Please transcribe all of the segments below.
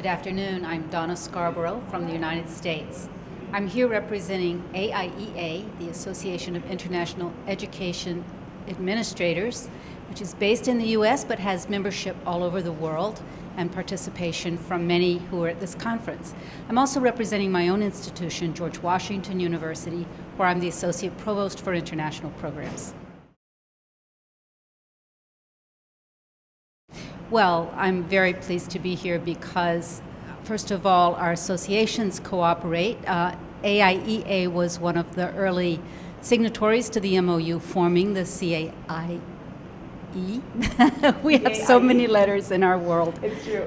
Good afternoon. I'm Donna Scarboro from the United States. I'm here representing AIEA, the Association of International Education Administrators, which is based in the U.S. but has membership all over the world and participation from many who are at this conference. I'm also representing my own institution, George Washington University, where I'm the Associate Provost for International Programs. Well, I'm very pleased to be here because, first of all, our associations cooperate. AIEA was one of the early signatories to the MOU forming the CAIE. We have so many letters in our world. It's true.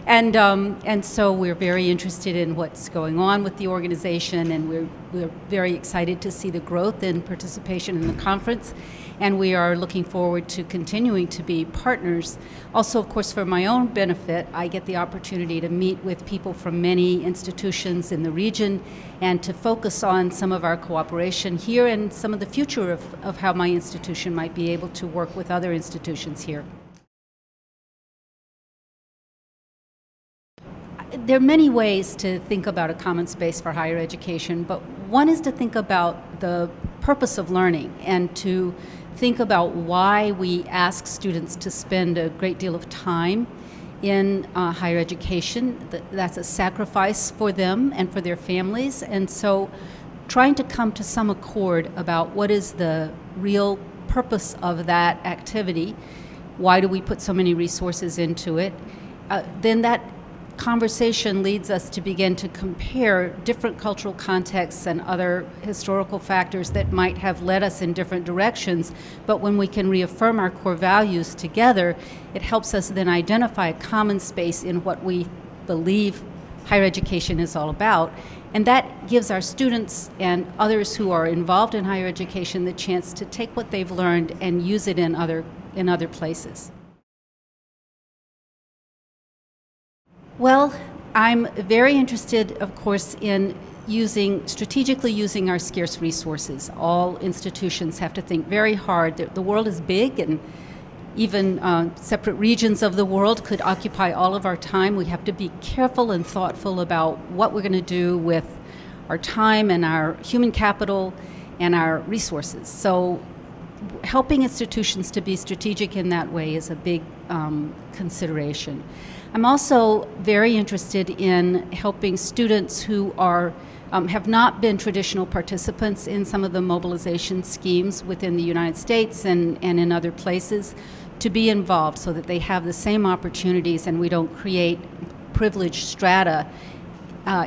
And so we're very interested in what's going on with the organization, and we're very excited to see the growth and participation in the conference. And we are looking forward to continuing to be partners. Also, of course, for my own benefit, I get the opportunity to meet with people from many institutions in the region and to focus on some of our cooperation here and some of the future of how my institution might be able to work with other institutions here. There are many ways to think about a common space for higher education, but one is to think about the purpose of learning and to think about why we ask students to spend a great deal of time in higher education. That's a sacrifice for them and for their families, and so trying to come to some accord about what is the real purpose of that activity, why do we put so many resources into it, then that conversation leads us to begin to compare different cultural contexts and other historical factors that might have led us in different directions. But when we can reaffirm our core values together, it helps us then identify a common space in what we believe higher education is all about. And that gives our students and others who are involved in higher education the chance to take what they've learned and use it in other places. Well, I'm very interested, of course, in strategically using our scarce resources. All institutions have to think very hard. The world is big, and even separate regions of the world could occupy all of our time. We have to be careful and thoughtful about what we're going to do with our time and our human capital and our resources. So helping institutions to be strategic in that way is a big consideration. I'm also very interested in helping students who have not been traditional participants in some of the mobilization schemes within the United States and in other places to be involved so that they have the same opportunities and we don't create privileged strata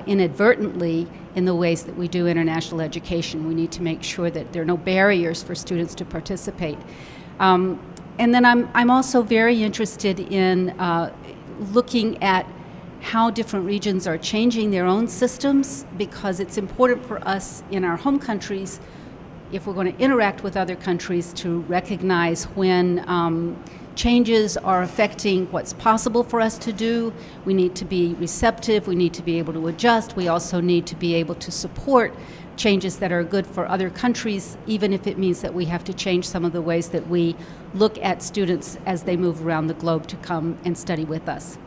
inadvertently in the ways that we do international education. We need to make sure that there are no barriers for students to participate. And then I'm also very interested in looking at how different regions are changing their own systems, because it's important for us in our home countries, if we're going to interact with other countries, to recognize when changes are affecting what's possible for us to do. We need to be receptive, we need to be able to adjust, we also need to be able to support changes that are good for other countries, even if it means that we have to change some of the ways that we look at students as they move around the globe to come and study with us.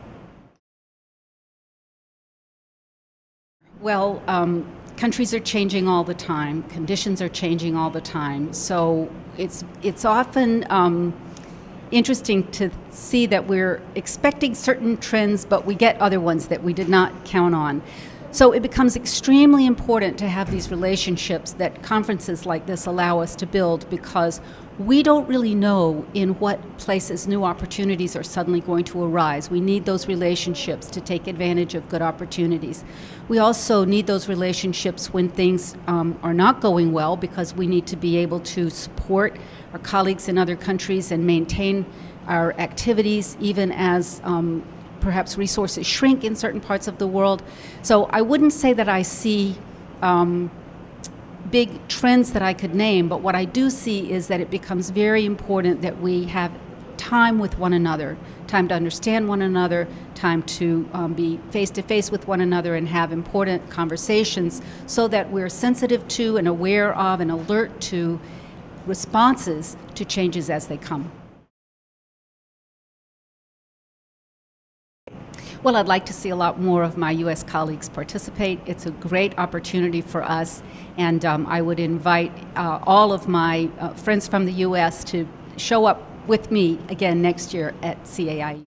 Well, countries are changing all the time, conditions are changing all the time, so it's often interesting to see that we're expecting certain trends, but we get other ones that we did not count on. So it becomes extremely important to have these relationships that conferences like this allow us to build, because we don't really know in what places new opportunities are suddenly going to arise. We need those relationships to take advantage of good opportunities. We also need those relationships when things are not going well, because we need to be able to support our colleagues in other countries and maintain our activities even as perhaps resources shrink in certain parts of the world. So I wouldn't say that I see big trends that I could name, but what I do see is that it becomes very important that we have time with one another, time to understand one another, time to be face-to-face with one another and have important conversations so that we're sensitive to and aware of and alert to responses to changes as they come. Well, I'd like to see a lot more of my U.S. colleagues participate. It's a great opportunity for us, and I would invite all of my friends from the U.S. to show up with me again next year at CAIE.